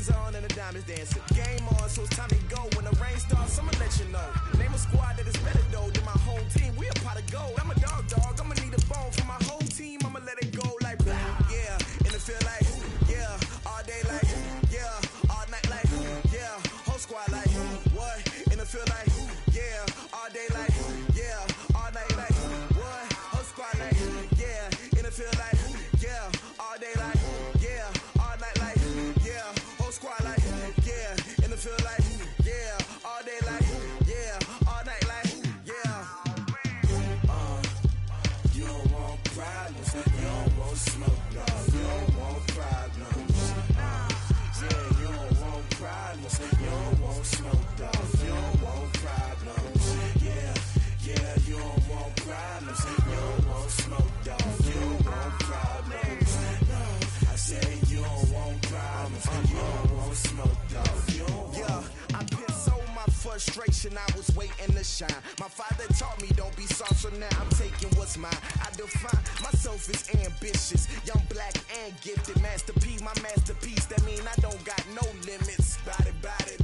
Chains on and the diamonds dancing. Game on, so it's time to go. When the rain starts, I'ma let you know. Name a squad that is better though than my whole team. We a pot of gold. I'm a dog. I'ma need a bone for my whole team. I'ma let it go like yeah. And it feel like yeah. All day like yeah. All night like yeah. Whole squad like what? And it feel like yeah. All day like yeah. All night like what? Whole squad like yeah. And it feel like yeah. All day like yeah. All night like yeah. Whole squad like yeah. And it feel like yeah. All day like yeah. All night like yeah. You don't want problems. You don't want smoke, no. You don't want problems. Yeah, you don't want problems. You don't want smoke, dog. You don't want problems. Yeah, you don't want problems. You don't want smoke, dog. You don't want problems. No, I said you don't want problems. You don't want smoke, dog. You don't want. Yeah, I pissed so my frustration. I was waiting to shine. My father taught me don't be soft, so now I'm taking what's mine. I define myself as ambitious, young, black, and gifted. Master P, my masterpiece. That mean I don't got no limits. Bout it,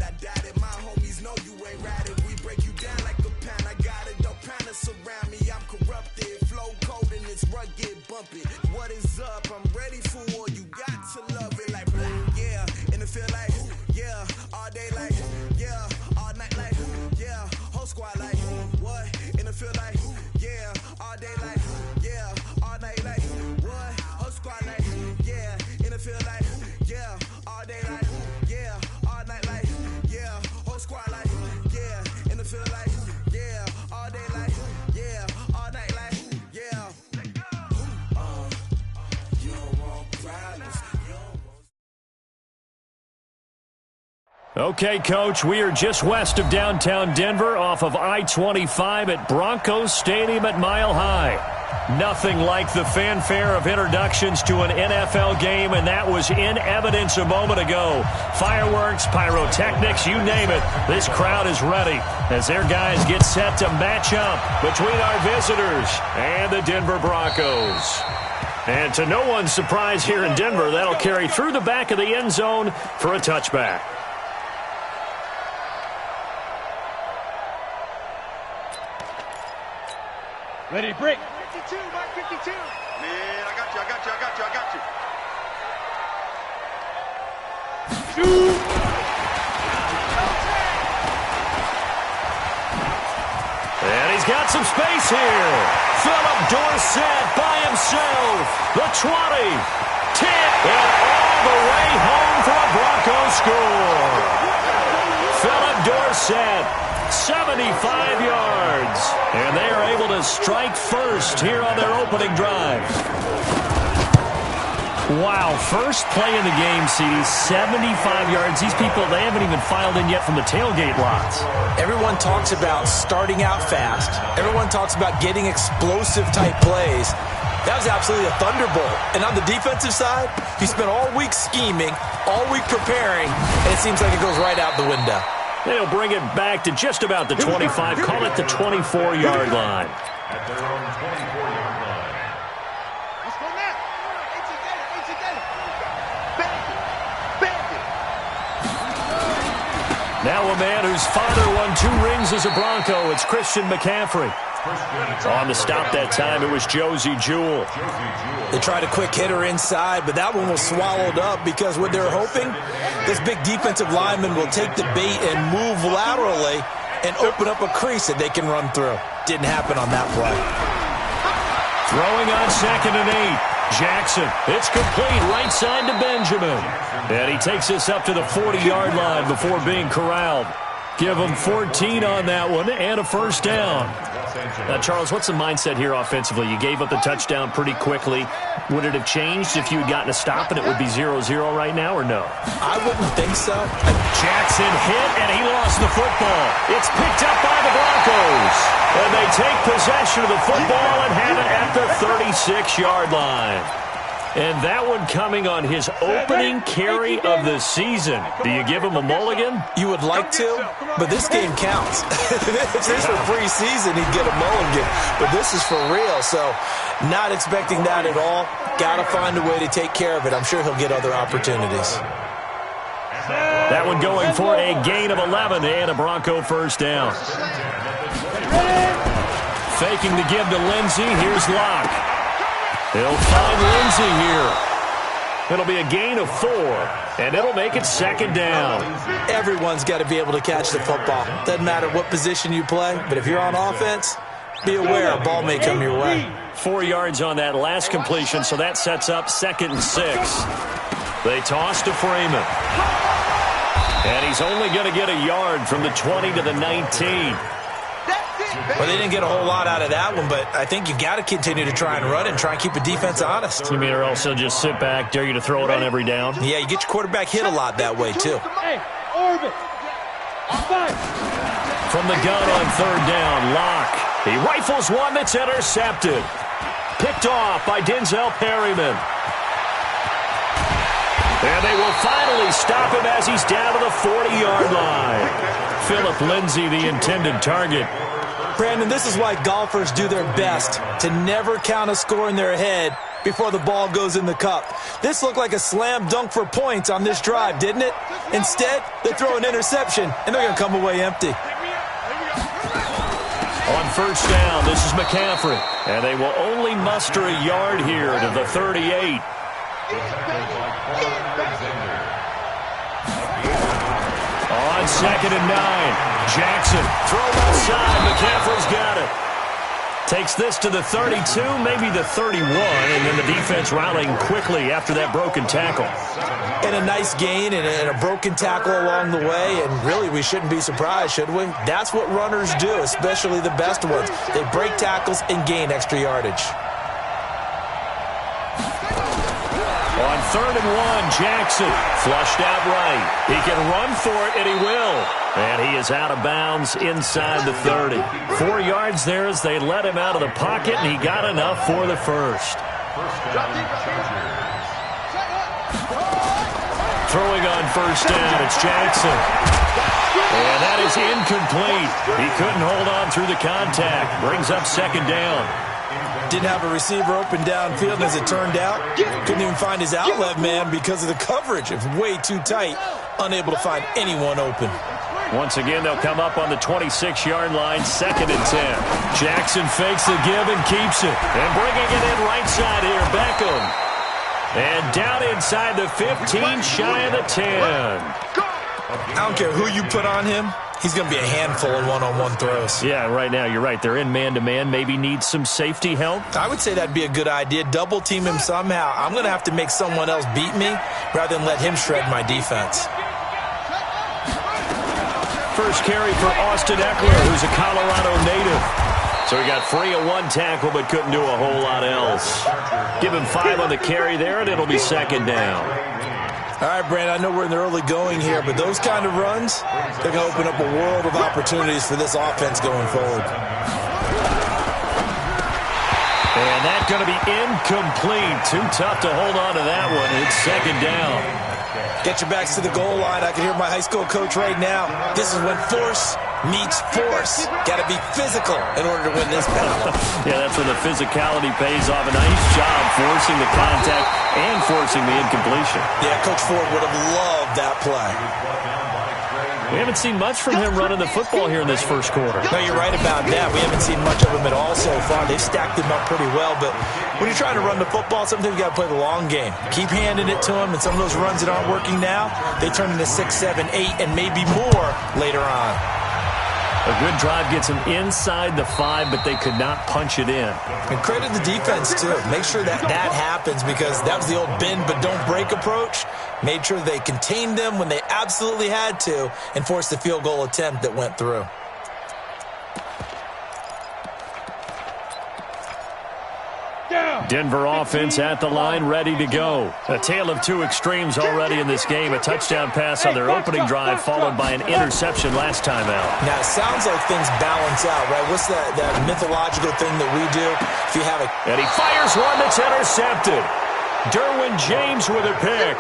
I doubt it. My homies know you ain't ratted. We break you down like a pound. I got it, don't panic surround me. I'm corrupted, flow cold and it's rugged, bumpy. What is up? I'm ready for war. You got to love it like black, yeah. And it feel like yeah. All day like yeah. All night like yeah. Whole squad like what? And it feel like yeah. All day like yeah. All night like what? Whole squad like yeah. And it feel like yeah. All day like yeah. All night like yeah. Whole squad like yeah. And it feel like yeah. All day like yeah. All night like yeah. You don't want problems. You don't want. Okay, Coach, we are just west of downtown Denver off of I-25 at Broncos Stadium at Mile High. Nothing like the fanfare of introductions to an NFL game, and that was in evidence a moment ago. Fireworks, pyrotechnics, you name it. This crowd is ready as their guys get set to match up between our visitors and the Denver Broncos. And to no one's surprise here in Denver, that'll carry through the back of the end zone for a touchback. Ready, break. 52, Mike 52. Man, I got you. Shoot. And he's got some space here. Philip Dorsett by himself. The 20, 10, and all the way home for a Broncos score. Philip Dorsett, 75 yards. And they are able to strike first here on their opening drive. Wow, first play in the game, CD, 75 yards. These people, they haven't even filed in yet from the tailgate lots. Everyone talks about starting out fast. Everyone talks about getting explosive-type plays. That was absolutely a thunderbolt. And on the defensive side, he spent all week scheming, all week preparing, and it seems like it goes right out the window. They'll bring it back to just about the 25, call it the 24-yard line. At their own 24-yard line. Let's go now. Now a man whose father won 2 rings as a Bronco, it's Christian McCaffrey. On the stop that time, it was Josie Jewell. They tried a quick hitter inside, but that one was swallowed up because what they were hoping, this big defensive lineman will take the bait and move laterally and open up a crease that they can run through. Didn't happen on that play. Throwing on 2nd and 8. Jackson, it's complete right side to Benjamin. And he takes us up to the 40-yard line before being corralled. Give him 14 on that one and a first down. Now, Charles, what's the mindset here offensively? You gave up the touchdown pretty quickly. Would it have changed if you had gotten a stop and it would be 0-0 right now, or no? I wouldn't think so. Jackson hit, and he lost the football. It's picked up by the Broncos. And they take possession of the football and have it at the 36-yard line. And that one coming on his opening carry of the season. Do you give him a mulligan? You would like to, but this game counts. If this were preseason, he'd get a mulligan. But this is for real, so not expecting that at all. Got to find a way to take care of it. I'm sure he'll get other opportunities. That one going for a gain of 11 and a Bronco first down. Faking the give to Lindsey. Here's Locke. He'll find Lindsey here. It'll be a gain of 4, and it'll make it second down. Everyone's got to be able to catch the football. Doesn't matter what position you play, but if you're on offense, be aware a ball may come your way. 4 yards on that last completion, so that sets up 2nd and 6. They toss to Freeman. And he's only going to get a yard from the 20 to the 19. Well, they didn't get a whole lot out of that one, but I think you got to continue to try and run and try and keep the defense honest. You mean, or else they'll just sit back, dare you to throw it on every down? Yeah, you get your quarterback hit a lot that way, too. Hey, orbit. From the gun on 3rd down, Locke. He rifles one that's intercepted. Picked off by Denzel Perryman. And they will finally stop him as he's down to the 40-yard line. Philip Lindsay, the intended target. Brandon, this is why golfers do their best to never count a score in their head before the ball goes in the cup. This looked like a slam dunk for points on this drive, didn't it? Instead, they throw an interception, and they're going to come away empty. On 1st down, this is McCaffrey. And they will only muster a yard here to the 38. On 2nd and 9. Jackson, throw outside. McCaffrey's got it. Takes this to the 32, maybe the 31, and then the defense rallying quickly after that broken tackle. And a nice gain and a broken tackle along the way, and really we shouldn't be surprised, should we? That's what runners do, especially the best ones. They break tackles and gain extra yardage. On 3rd and 1, Jackson flushed out right. He can run for it, and he will. And he is out of bounds inside the 30. 4 yards there as they let him out of the pocket, and he got enough for the first. Throwing on 1st down, it's Jackson. And that is incomplete. He couldn't hold on through the contact. Brings up 2nd down. Didn't have a receiver open downfield, and as it turned out, couldn't even find his outlet man because of the coverage. It's way too tight, unable to find anyone open. Once again, they'll come up on the 26-yard line, 2nd and 10. Jackson fakes the give and keeps it. And bringing it in right side here, Beckham. And down inside the 15, shy of the 10. I don't care who you put on him. He's going to be a handful in one-on-one throws. Yeah, right now, you're right. They're in man-to-man. Maybe needs some safety help. I would say that'd be a good idea. Double team him somehow. I'm going to have to make someone else beat me rather than let him shred my defense. First carry for Austin Eckler, who's a Colorado native. So he got free of 1 tackle but couldn't do a whole lot else. Give him 5 on the carry there, and it'll be 2nd down. All right, Brandon, I know we're in the early going here, but those kind of runs, they're going to open up a world of opportunities for this offense going forward. And that's going to be incomplete. Too tough to hold on to that one. It's 2nd down. Get your backs to the goal line. I can hear my high school coach right now. This is when force meets force. Got to be physical in order to win this battle. Yeah, that's when the physicality pays off. A nice job forcing the contact and forcing the incompletion. Yeah, Coach Ford would have loved that play. We haven't seen much from him running the football here in this first quarter. No, you're right about that. We haven't seen much of him at all so far. They've stacked him up pretty well, but when you're trying to run the football, sometimes you got to play the long game. Keep handing it to him, and some of those runs that aren't working now, they turn into 6, 7, 8, and maybe more later on. A good drive gets them inside the 5, but they could not punch it in. And credit the defense, too. Make sure that that happens because that was the old bend but don't break approach. Made sure they contained them when they absolutely had to and forced the field goal attempt that went through. Denver offense at the line, ready to go. A tale of 2 extremes already in this game. A touchdown pass on their opening drive, followed by an interception last time out. Now, it sounds like things balance out, right? What's that mythological thing that we do? If you have a... And he fires one that's intercepted. Derwin James with a pick.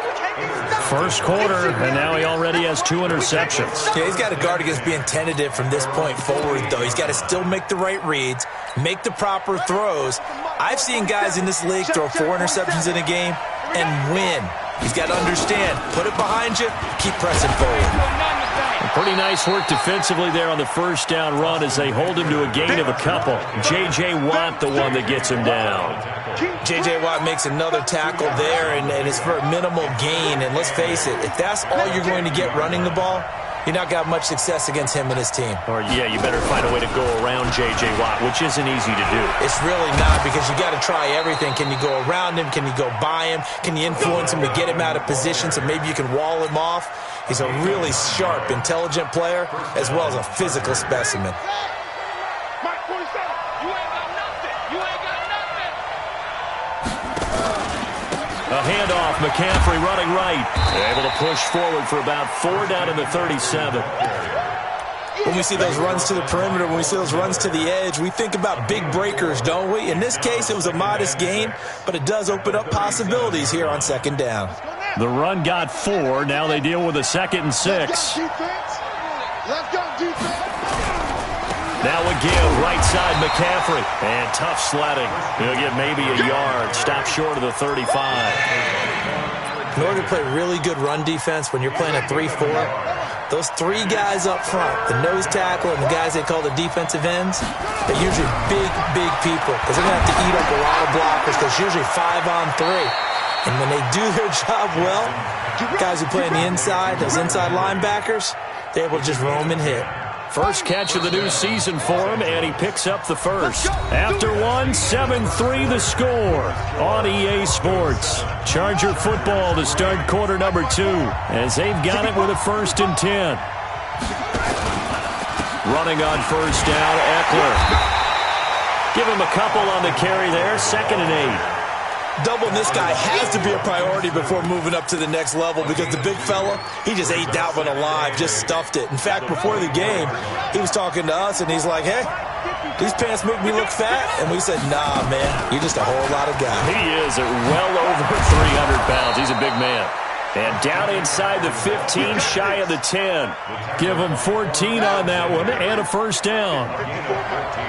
First quarter, and now he already has 2 interceptions. Yeah, he's got to guard against being tentative from this point forward, though. He's got to still make the right reads, make the proper throws. I've seen guys in this league throw 4 interceptions in a game and win. He's got to understand, put it behind you, keep pressing forward. Pretty nice work defensively there on the first down run as they hold him to a gain of a couple. J.J. Watt, the one that gets him down. J.J. Watt makes another tackle there, and it's for a minimal gain. And let's face it, if that's all you're going to get running the ball, you're not got much success against him and his team. Or, yeah, you better find a way to go around J.J. Watt, which isn't easy to do. It's really not, because you got to try everything. Can you go around him? Can you go by him? Can you influence him to get him out of position so maybe you can wall him off? He's a really sharp, intelligent player, as well as a physical specimen. A handoff, McCaffrey running right. Able to push forward for about 4 down to the 37. When we see those runs to the perimeter, when we see those runs to the edge, we think about big breakers, don't we? In this case, it was a modest gain, but it does open up possibilities here on second down. The run got 4. Now they deal with a 2nd and 6. Now again, right side McCaffrey. And tough sledding. He'll get maybe a yard. Stop short of the 35. In order to play really good run defense when you're playing a 3-4, those 3 guys up front, the nose tackle and the guys they call the defensive ends, they're usually big people, because they're going to have to eat up a lot of blockers, because usually 5 on 3. And when they do their job well, guys who play on the inside, those inside linebackers, they're able to just roam and hit. First catch of the new season for him, and he picks up the first. After one, 7-3 the score on EA Sports. Charger football to start quarter number 2, as they've got it with a 1st and 10. Running on first down, Eckler. Give him a couple on the carry there, 2nd and 8. Doubling this guy has to be a priority before moving up to the next level, because the big fella, he just ate that one alive, just stuffed it. In fact, before the game, he was talking to us, and he's like, hey, these pants make me look fat? And we said, nah, man, you're just a whole lot of guy. He is at well over 300 pounds. He's a big man. And down inside the 15, shy of the 10. Give him 14 on that one and a first down.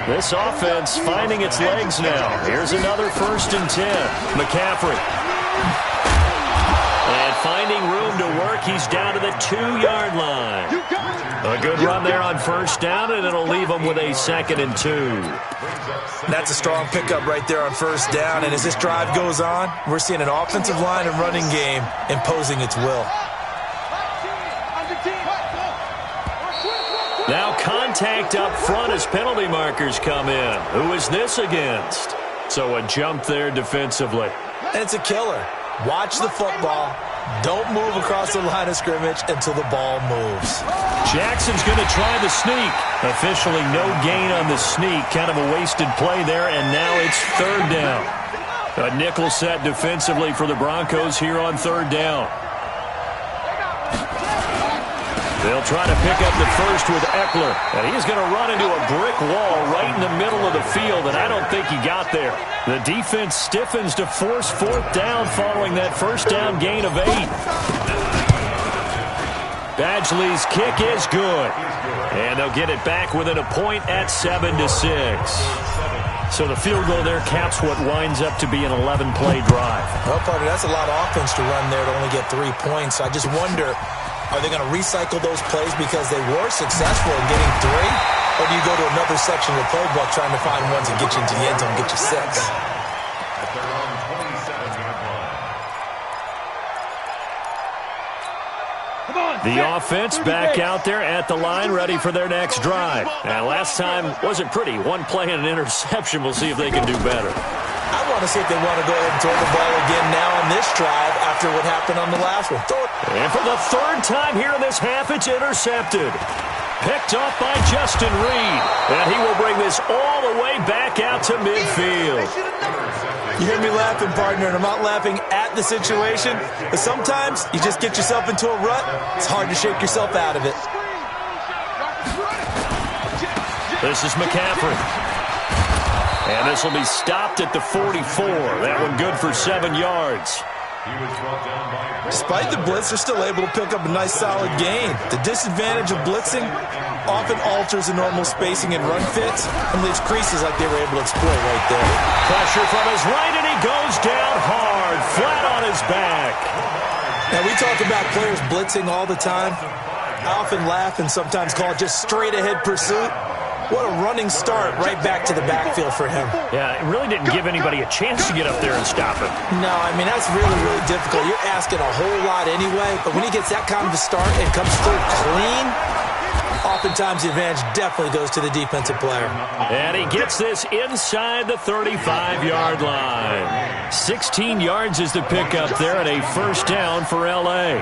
This offense finding its legs now. Here's another 1st and 10. McCaffrey. And finding room to work, he's down to the 2-yard line. A good run there on first down, and it'll leave him with a 2nd and 2. That's a strong pickup right there on first down, and as this drive goes on, we're seeing an offensive line and running game imposing its will. Now contact up front as penalty markers come in. Who is this against? So a jump there defensively. And it's a killer. Watch the football. Don't move across the line of scrimmage until the ball moves. Jackson's going to try the sneak. Officially no gain on the sneak. Kind of a wasted play there, and now it's 3rd down. A nickel set defensively for the Broncos here on 3rd down. They'll try to pick up the first with Eckler. And he's going to run into a brick wall right in the middle of the field, and I don't think he got there. The defense stiffens to force 4th down following that first down gain of 8. Badgley's kick is good. And they'll get it back within a point at 7-6. So the field goal there caps what winds up to be an 11-play drive. Well, partner, that's a lot of offense to run there to only get 3 points. I just wonder, are they going to recycle those plays because they were successful in getting 3? Or do you go to another section of the playbook trying to find ones that get you into the end zone and get you 6? The offense back out there at the line, ready for their next drive. And last time wasn't pretty. 1 play and an interception. We'll see if they can do better. I want to see if they want to go ahead and throw the ball again now on this drive after what happened on the last one. And for the 3rd time here in this half, it's intercepted. Picked off by Justin Reed. And he will bring this all the way back out to midfield. You hear me laughing, partner, and I'm not laughing at the situation. But sometimes you just get yourself into a rut. It's hard to shake yourself out of it. This is McCaffrey. And this will be stopped at the 44. That one good for 7 yards. Despite the blitz, they're still able to pick up a nice solid gain. The disadvantage of blitzing often alters the normal spacing and run fits and leaves creases like they were able to exploit right there. Pressure from his right, and he goes down hard, flat on his back. Now, we talk about players blitzing all the time. I often laugh and sometimes call it just straight-ahead pursuit. What a running start right back to the backfield for him. Yeah, it really didn't give anybody a chance to get up there and stop him. No, I mean, that's really, really difficult. You're asking a whole lot anyway, but when he gets that kind of a start and comes through clean, oftentimes the advantage definitely goes to the defensive player. And he gets this inside the 35-yard line. 16 yards is the pickup there, and a first down for L.A.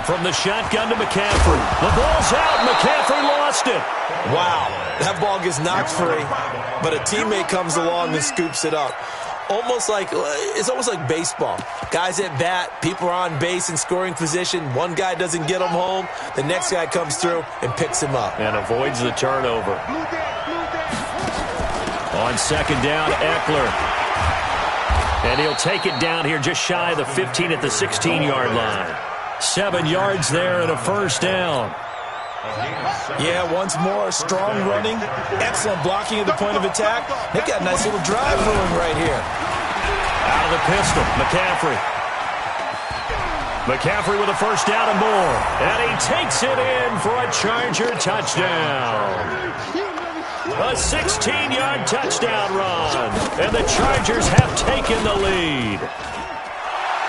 From the shotgun to McCaffrey. The ball's out. McCaffrey lost it. Wow, that ball gets knocked free, but a teammate comes along and scoops it up. It's almost like baseball. Guys at bat, people are on base in scoring position. One guy doesn't get him home. The next guy comes through and picks him up. And avoids the turnover. On second down, Eckler. And he'll take it down here just shy of the 15 at the 16-yard line. 7 yards there and a first down. Yeah, once more, strong running, excellent blocking at the point of attack. They got a nice little drive going right here. Out of the pistol, McCaffrey. McCaffrey with a first down and more. And he takes it in for a Charger touchdown. A 16-yard touchdown run. And the Chargers have taken the lead.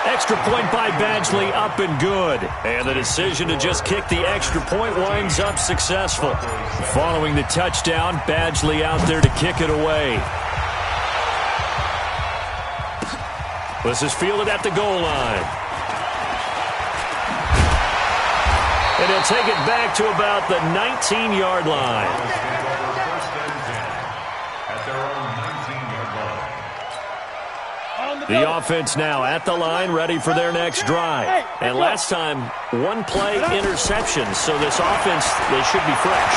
Extra point by Badgley, up and good. And the decision to just kick the extra point winds up successful. Following the touchdown, Badgley out there to kick it away. This is fielded at the goal line. And he'll take it back to about the 19-yard line. The offense now at the line, ready for their next drive. And last time, one-play interception, so this offense, they should be fresh.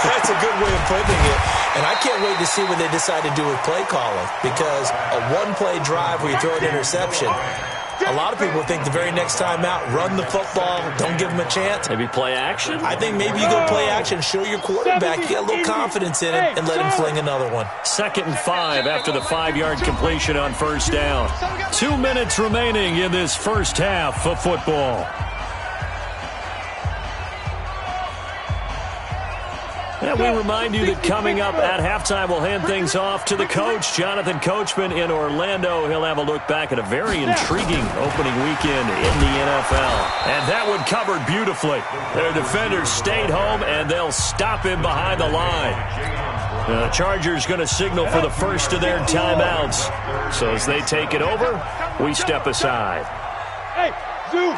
That's a good way of putting it. And I can't wait to see what they decide to do with play calling, because a one-play drive where you throw an interception, a lot of people think the very next time out, run the football, don't give them a chance. Maybe play action? I think maybe you go play action, show your quarterback, you get a little confidence in him, and let him fling another one. 2nd and 5 after the 5-yard completion on first down. 2 minutes remaining in this first half of football. And we remind you that coming up at halftime, we'll hand things off to the coach, Jonathan Coachman in Orlando. He'll have a look back at a very intriguing opening weekend in the NFL. And that one covered beautifully. Their defenders stayed home, and they'll stop him behind the line. The Chargers going to signal for the first of their timeouts. So as they take it over, we step aside. Hey, Zoo!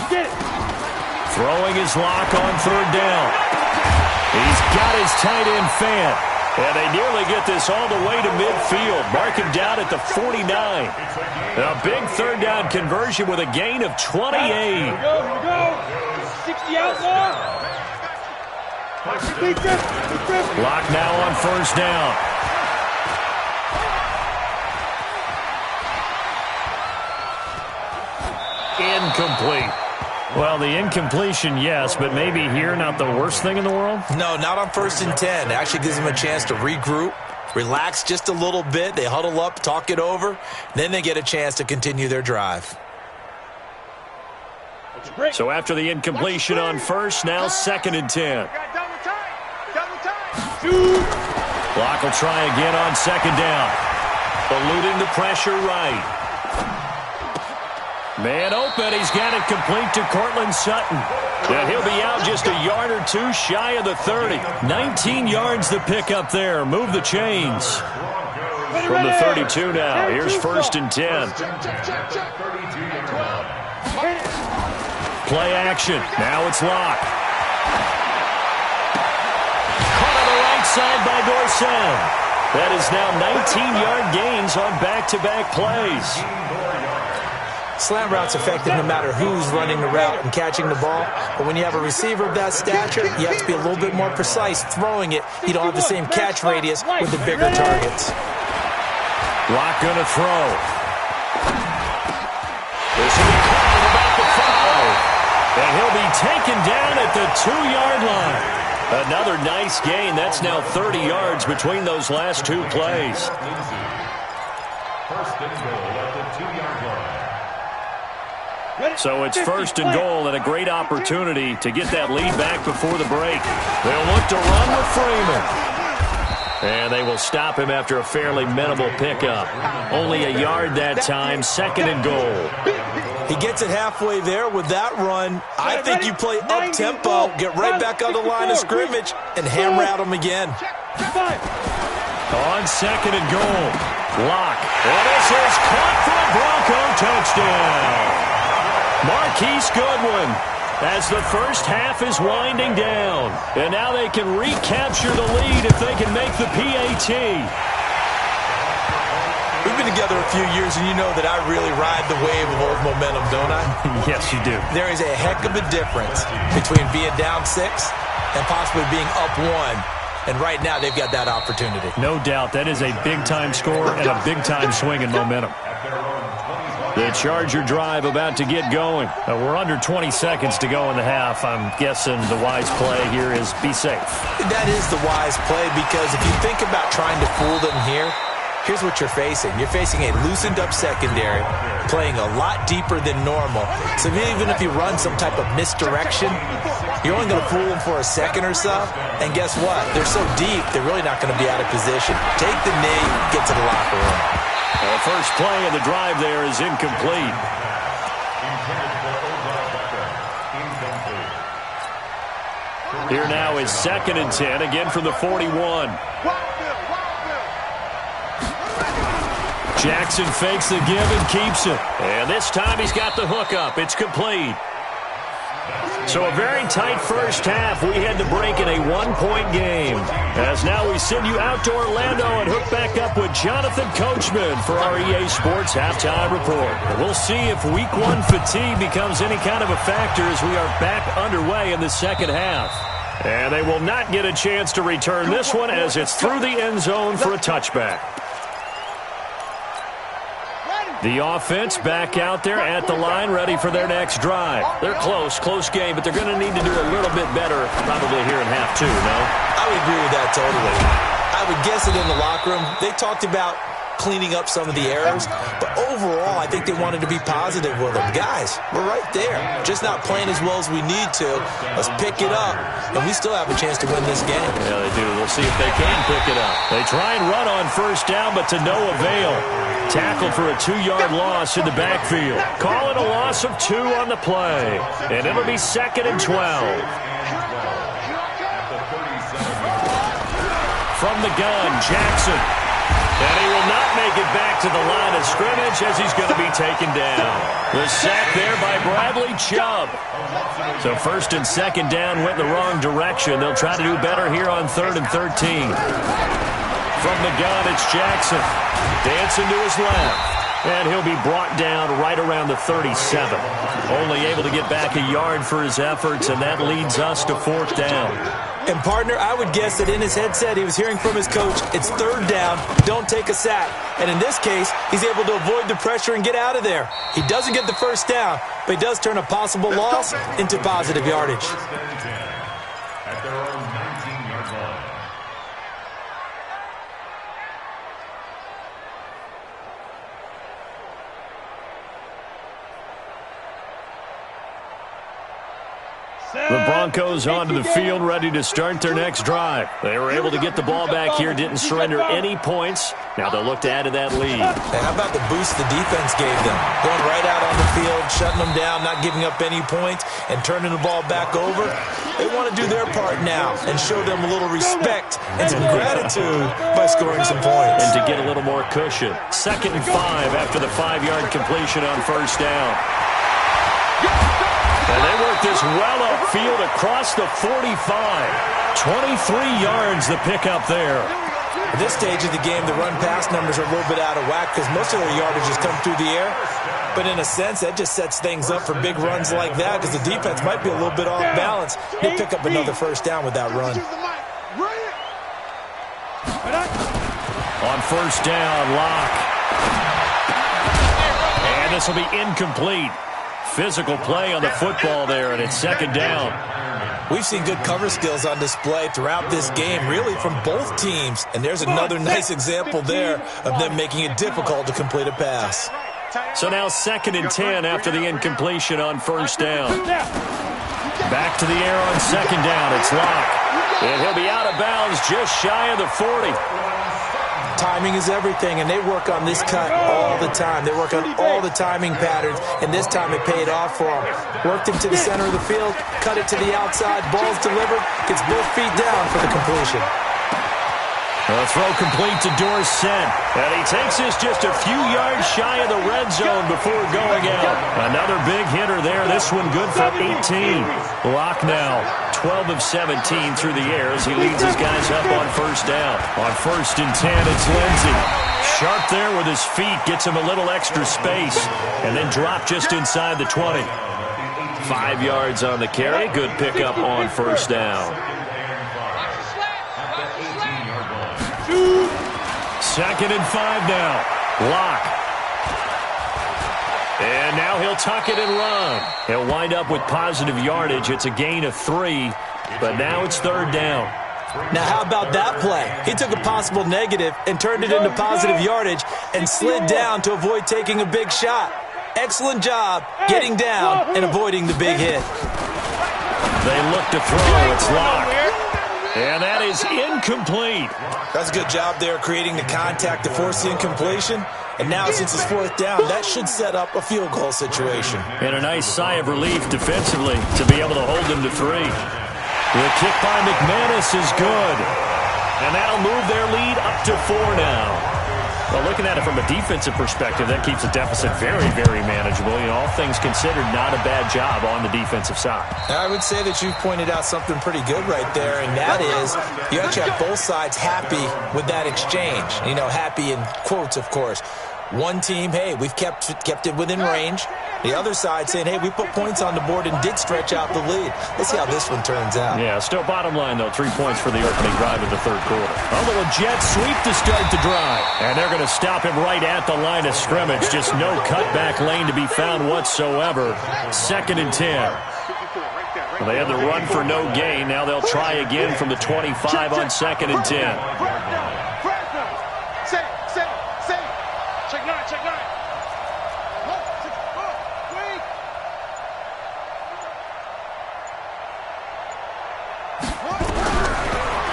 Get it! Throwing his lock on third down. He's got his tight end fan. And they nearly get this all the way to midfield. Mark him down at the 49. A big third down conversion with a gain of 28. Here we go. 60 outlaw. Lock now on first down. Incomplete. Well, the incompletion, yes, but maybe here not the worst thing in the world? No, not on 1st and 10. It actually gives them a chance to regroup, relax just a little bit. They huddle up, talk it over. Then they get a chance to continue their drive. So after the incompletion on first, now 2nd and 10. Block will try again on 2nd down. Eluding the pressure right. Man open, he's got it complete to Cortland Sutton. And he'll be out just a yard or two shy of the 30. 19 yards the pickup there. Move the chains. From the 32 now, here's 1st and 10. Play action. Now it's Locke. Caught on the right side by Dorsett. That is now 19-yard gains on back-to-back plays. Slant route's effective no matter who's running the route and catching the ball. But when you have a receiver of that stature, you have to be a little bit more precise throwing it. You don't have the same catch radius with the bigger targets. Locke gonna throw. This will be called about the 5. And he'll be taken down at the 2-yard line. Another nice gain. That's now 30 yards between those last two plays. First and goal at the 2-yard line. So it's first and goal and a great opportunity to get that lead back before the break. They'll look to run with Freeman. And they will stop him after a fairly minimal pickup. Only a yard that time, second and goal. He gets it halfway there with that run. I think you play up-tempo, get right back on the line of scrimmage, and hammer at him again. On second and goal, Locke. And this is caught for a Bronco touchdown. Marquise Goodwin, as the first half is winding down. And now they can recapture the lead if they can make the PAT. We've been together a few years, and you know that I really ride the wave of old momentum, don't I? Yes, you do. There is a heck of a difference between being down 6 and possibly being up 1. And right now, they've got that opportunity. No doubt. That is a big-time score and a big-time swing in momentum. The Charger drive about to get going. We're under 20 seconds to go in the half. I'm guessing the wise play here is be safe. That is the wise play, because if you think about trying to fool them here, here's what you're facing. You're facing a loosened-up secondary, playing a lot deeper than normal. So even if you run some type of misdirection, you're only going to fool them for a second or so. And guess what? They're so deep, they're really not going to be out of position. Take the knee, get to the locker room. The first play of the drive there is incomplete. Here now is second and 10, again from the 41. Jackson fakes the give and keeps it. And this time he's got the hook up. It's complete. So a very tight first half. We had to break in a one-point game. As now we send you out to Orlando and hook back up with Jonathan Coachman for our EA Sports Halftime Report. We'll see if Week 1 fatigue becomes any kind of a factor as we are back underway in the second half. And they will not get a chance to return this one as it's through the end zone for a touchback. The offense back out there at the line, ready for their next drive. They're close game, but they're going to need to do a little bit better probably here in half 2, no? I would agree with that totally. I would guess it in the locker room. They talked about cleaning up some of the errors, but overall, I think they wanted to be positive with them. Guys, we're right there. Just not playing as well as we need to. Let's pick it up, and we still have a chance to win this game. Yeah, they do. We'll see if they can pick it up. They try and run on first down, but to no avail. Tackled for a 2-yard loss in the backfield. Call it a loss of 2 on the play. And it'll be second and 12. From the gun, Jackson. And he will not make it back to the line of scrimmage as he's going to be taken down. The sack there by Bradley Chubb. So first and second down went the wrong direction. They'll try to do better here on 3rd and 13. From the gun, it's Jackson. Dancing to his left. And he'll be brought down right around the 37. Only able to get back a yard for his efforts, and that leads us to 4th down. And, partner, I would guess that in his headset he was hearing from his coach, it's 3rd down, don't take a sack. And in this case, he's able to avoid the pressure and get out of there. He doesn't get the first down, but he does turn a possible loss into positive yardage. At their own 19-yard line. The Broncos onto the field, ready to start their next drive. They were able to get the ball back here, didn't surrender any points. Now they'll look to add to that lead. And how about the boost the defense gave them? Going right out on the field, shutting them down, not giving up any points, and turning the ball back over. They want to do their part now and show them a little respect and some gratitude by scoring some points. And to get a little more cushion. 2nd and 5 after the 5-yard completion on first down. And they work this well upfield across the 45. 23 yards the pickup there. At this stage of the game, the run-pass numbers are a little bit out of whack because most of their yardage has come through the air. But in a sense, that just sets things up for big runs like that because the defense might be a little bit off balance. They'll pick up another first down with that run. On first down, Locke. And this will be incomplete. Physical play on the football there, and it's 2nd down. We've seen good cover skills on display throughout this game, really from both teams. And there's another nice example there of them making it difficult to complete a pass. So now 2nd and 10 after the incompletion on 1st down. Back to the air on 2nd down. It's Locke. And he'll be out of bounds just shy of the 40. Timing is everything, and they work on this cut all the time. They work on all the timing patterns, and this time it paid off for them. Worked him to the center of the field, cut it to the outside, ball's delivered, gets both feet down for the completion. The throw complete to Dorsett, and he takes this just a few yards shy of the red zone before going out. Another big hitter there, this one good for 18. Locke now 12 of 17 through the air as he leads his guys up on 1st down. On 1st and 10, it's Lindsey. Sharp there with his feet, gets him a little extra space, and then drop just inside the 20. 5 yards on the carry, good pickup on 1st down. 2nd and 5 now. Locke. And now he'll tuck it and run. He'll wind up with positive yardage. It's a gain of 3, but now it's 3rd down. Now how about that play? He took a possible negative and turned it into positive yardage and slid down to avoid taking a big shot. Excellent job getting down and avoiding the big hit. They look to throw. It's Locke. And that is incomplete. That's a good job there creating the contact to force the incompletion. And now since it's 4th down, that should set up a field goal situation. And a nice sigh of relief defensively to be able to hold them to 3. The kick by McManus is good. And that'll move their lead up to 4 now. Well, looking at it from a defensive perspective, that keeps the deficit very, very manageable. You know, all things considered, not a bad job on the defensive side. I would say that you've pointed out something pretty good right there, and that is you actually have both sides happy with that exchange. You know, happy in quotes, of course. One team, hey, we've kept it within range. The other side saying, hey, we put points on the board and did stretch out the lead. Let's see how this one turns out. Yeah, still bottom line, though, 3 points for the opening drive of the 3rd quarter. A little jet sweep to start the drive. And they're going to stop him right at the line of scrimmage. Just no cutback lane to be found whatsoever. 2nd and 10. Well, they had the run for no gain. Now they'll try again from the 25 on 2nd and 10.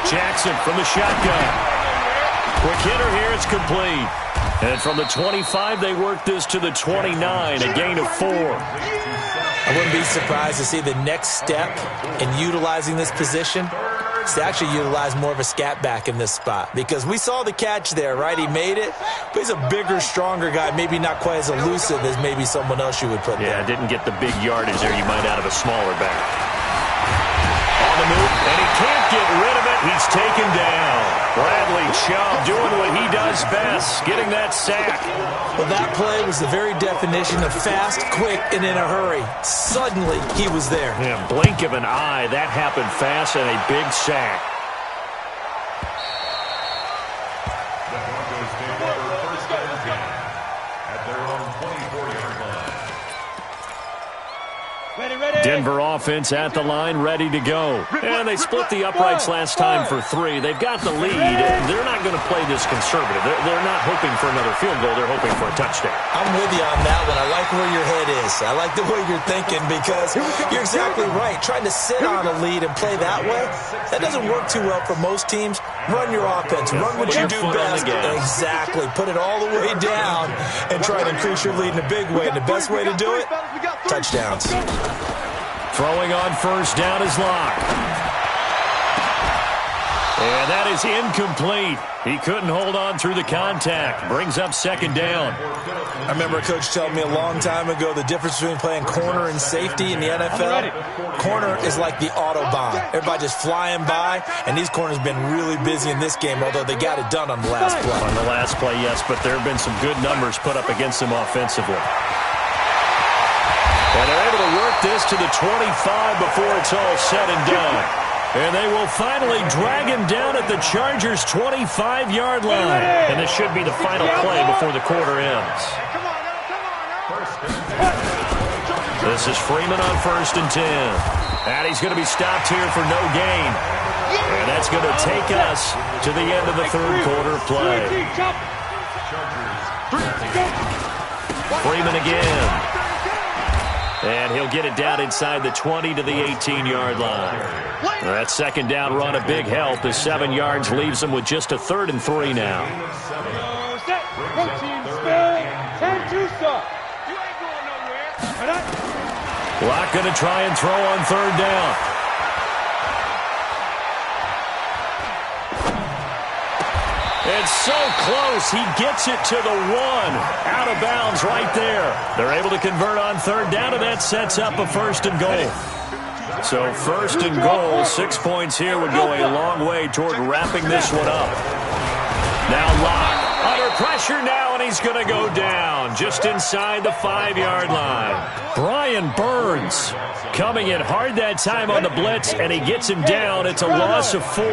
Jackson from the shotgun. Quick hitter here, it's complete. And from the 25, they work this to the 29, a gain of 4. I wouldn't be surprised to see the next step in utilizing this position is to actually utilize more of a scat back in this spot. Because we saw the catch there, right? He made it, but he's a bigger, stronger guy, maybe not quite as elusive as maybe someone else you would put there. Yeah, didn't get the big yardage there you might out of a smaller back. On the move, and he can't get rid of it. He's taken down. Bradley Chubb doing what he does best, getting that sack. Well, that play was the very definition of fast, quick, and in a hurry. Suddenly, he was there. Yeah, blink of an eye. That happened fast and a big sack. The Broncos take over 1st and 10 at their own 24-yard line. Denver offense at the line, ready to go. And they split the uprights last time for 3. They've got the lead. They're not going to play this conservative. They're not hoping for another field goal. They're hoping for a touchdown. I'm with you on that one. I like where your head is. I like the way you're thinking because you're exactly right. Trying to sit on a lead and play that way, that doesn't work too well for most teams. Run your offense. Run what you do best. Exactly. Put it all the way down and try to increase your lead in a big way. And the best way to do it, touchdowns. Throwing on 1st down is Locke. And that is incomplete. He couldn't hold on through the contact. Brings up 2nd down. I remember a coach telling me a long time ago the difference between playing corner and safety in the NFL. Corner is like the Autobahn. Everybody just flying by, and these corners have been really busy in this game, although they got it done on the last play. On the last play, yes, but there have been some good numbers put up against them offensively. And they're able to work this to the 25 before it's all said and done. And they will finally drag him down at the Chargers' 25-yard line. And this should be the final play before the quarter ends. This is Freeman on 1st and 10. And he's going to be stopped here for no gain. And that's going to take us to the end of the third quarter play. Freeman again. And he'll get it down inside the 20 to the 18-yard line. That second down run a big help as 7 yards leaves them with just a 3rd and 3 now. Locke going to try and throw on 3rd down. It's so close. He gets it to the 1. Out of bounds right there. They're able to convert on 3rd down, and that sets up a 1st and goal. So 1st and goal, 6 points here would go a long way toward wrapping this one up. Now Locke under pressure now, and he's going to go down just inside the 5-yard line. Brian Burns coming in hard that time on the blitz, and he gets him down. It's a loss of 4.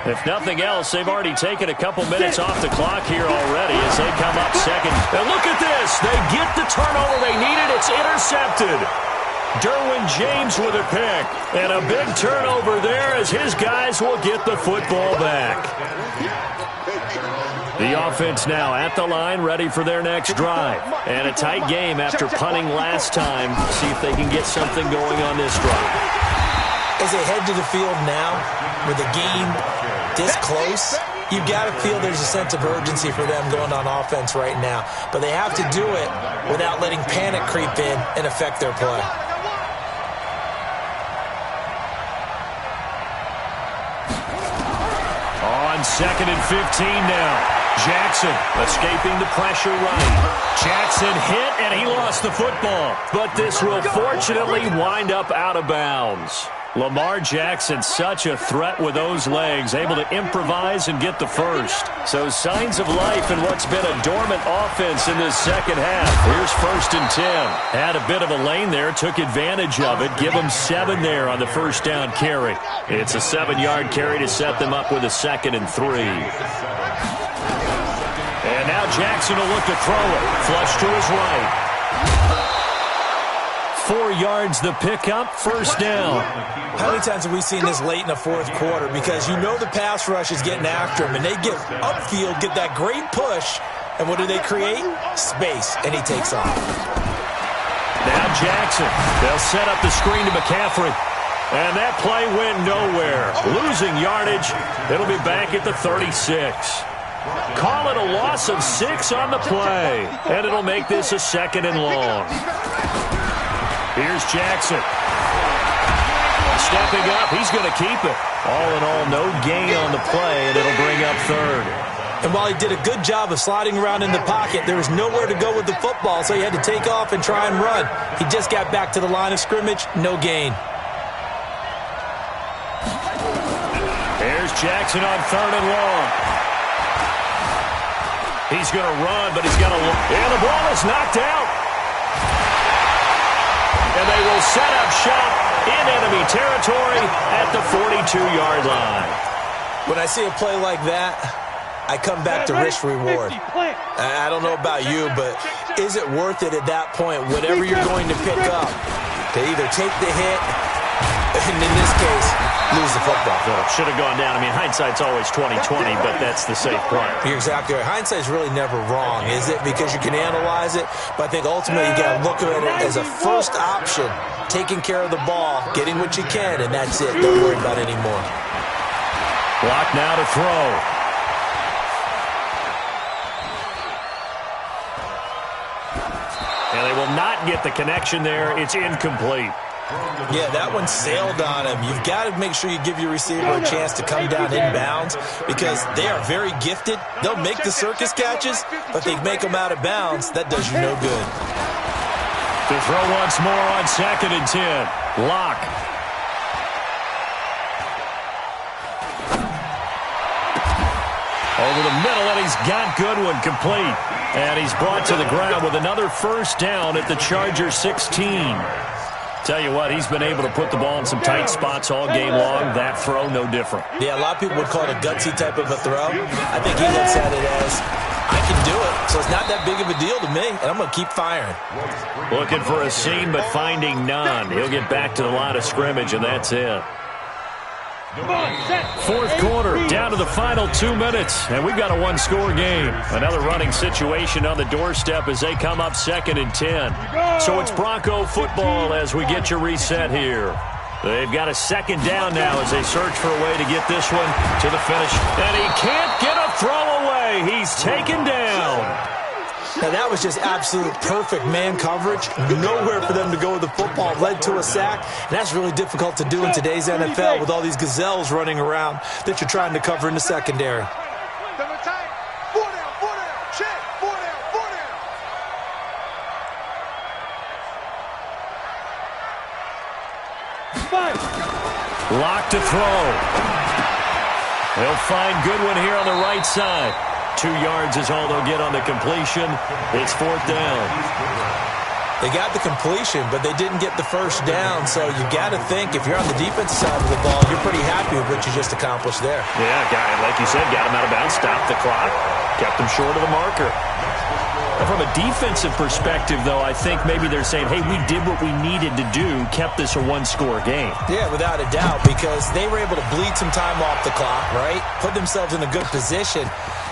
If nothing else, they've already taken a couple minutes off the clock here already as they come up second. And look at this. They get the turnover they needed. It's intercepted. Derwin James with a pick. And a big turnover there as his guys will get the football back. The offense now at the line, ready for their next drive. And a tight game after punting last time. See if they can get something going on this drive. As they head to the field now, with the game this close, you've got to feel there's a sense of urgency for them going on offense right now. But they have to do it without letting panic creep in and affect their play. On 2nd and 15 now. Jackson escaping the pressure right. Jackson hit, and he lost the football. But this will fortunately wind up out of bounds. Lamar Jackson, such a threat with those legs, able to improvise and get the first. So signs of life in what's been a dormant offense in this second half. Here's 1st and 10. Had a bit of a lane there, took advantage of it. Give them 7 there on the 1st down carry. It's a 7-yard carry to set them up with a 2nd and 3. And now Jackson will look to throw it. Flush to his right. 4 yards the pickup, 1st down. How many times have we seen this late in the 4th quarter? Because you know the pass rush is getting after him, and they get upfield, get that great push, and what do they create? Space, and he takes off. Now Jackson, they'll set up the screen to McCaffrey. And that play went nowhere. Losing yardage, it'll be back at the 36. Call it a loss of 6 on the play, and it'll make this a 2nd and long. Here's Jackson. Stepping up, he's going to keep it. All in all, no gain on the play, and it'll bring up 3rd. And while he did a good job of sliding around in the pocket, there was nowhere to go with the football, so he had to take off and try and run. He just got back to the line of scrimmage, no gain. There's Jackson on 3rd and long. He's going to run, but he's got to look. And the ball is knocked out. And they will set up shop in enemy territory at the 42-yard line. When I see a play like that, I come back to risk-reward. I don't know about you, but is it worth it at that point, whatever you're going to pick up, to either take the hit, and in this case, lose the football? Should have gone down. I mean, hindsight's always 20/20, but that's the safe play. You're exactly right. Hindsight's really never wrong, is it? Because you can analyze it, but I think ultimately you got to look at it as a first option, taking care of the ball, getting what you can, and that's it. Don't worry about it anymore. Block now to throw. And they will not get the connection there. It's incomplete. Yeah, that one sailed on him. You've got to make sure you give your receiver a chance to come down inbounds because they are very gifted. They'll make the circus catches, but they make them out of bounds. That does you no good. To throw once more on 2nd and 10. Locke. Over the middle, and he's got Goodwin complete. And he's brought to the ground with another 1st down at the Charger 16. Tell you what, he's been able to put the ball in some tight spots all game long. That throw, no different. Yeah, a lot of people would call it a gutsy type of a throw. I think he looks at it as I can do it, so it's not that big of a deal to me, and I'm going to keep firing. Looking for a seam, but finding none. He'll get back to the line of scrimmage, and that's it. Fourth quarter, down to the final 2 minutes, and we've got a one-score game. Another running situation on the doorstep as they come up 2nd and 10. So it's Bronco football as we get you reset here. They've got a second down now as they search for a way to get this one to the finish. And he can't get a throw away. He's taken down. Now, that was just absolute perfect man coverage. Nowhere for them to go with the football. Led to a sack. And that's really difficult to do in today's NFL with all these gazelles running around that you're trying to cover in the secondary. Lock to throw. They'll find Goodwin here on the right side. 2 yards is all they'll get on the completion. It's 4th down. They got the completion, but they didn't get the first down. So you got to think if you're on the defensive side of the ball, you're pretty happy with what you just accomplished there. Yeah, like you said, got him out of bounds, stopped the clock, kept him short of the marker. From a defensive perspective, though, I think maybe they're saying, hey, we did what we needed to do, kept this a one-score game. Yeah, without a doubt, because they were able to bleed some time off the clock, right? Put themselves in a good position,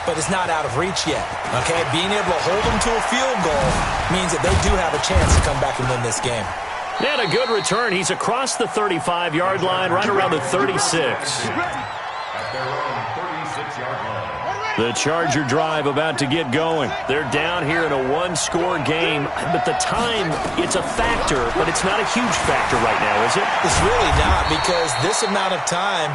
but it's not out of reach yet, okay? Being able to hold them to a field goal means that they do have a chance to come back and win this game. And a good return. He's across the 35-yard line, right around the 36. At their own 36-yard line. The Charger drive about to get going. They're down here in a one-score game, but the time, it's a factor, but it's not a huge factor right now, is it? It's really not, because this amount of time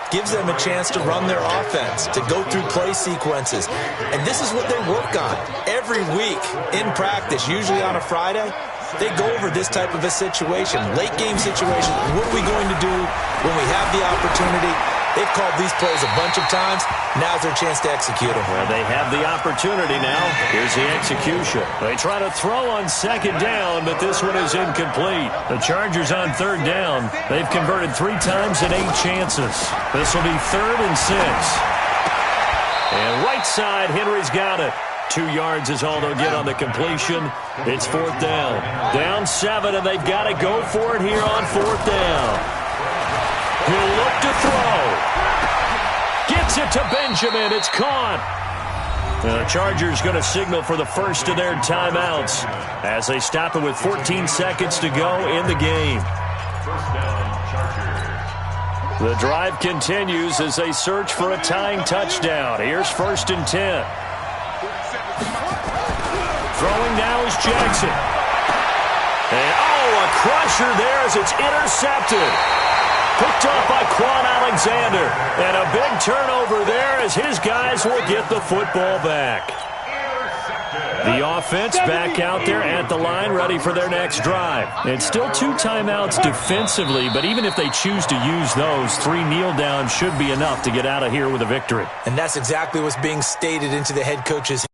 gives them a chance to run their offense, to go through play sequences. And this is what they work on every week in practice, usually on a Friday. They go over this type of a situation, late game situation. What are we going to do when we have the opportunity? They've called these plays a bunch of times. Now's their chance to execute them. Well, they have the opportunity now. Here's the execution. They try to throw on 2nd down, but this one is incomplete. The Chargers on 3rd down. They've converted 3 times in 8 chances. This will be 3rd and 6. And right side, Henry's got it. 2 yards is all they'll get on the completion. It's 4th down. Down 7, and they've got to go for it here on 4th down. He'll look to throw. Gets it to Benjamin. It's caught. The Chargers going to signal for the first of their timeouts as they stop it with 14 seconds to go in the game. First down, Chargers. The drive continues as they search for a tying touchdown. Here's 1st and 10. Throwing now is Jackson. And, a crusher there as it's intercepted. Picked up by Quan Alexander. And a big turnover there as his guys will get the football back. The offense back out there at the line, ready for their next drive. It's still 2 timeouts defensively, but even if they choose to use those, 3 kneel downs should be enough to get out of here with a victory. And that's exactly what's being stated into the head coach's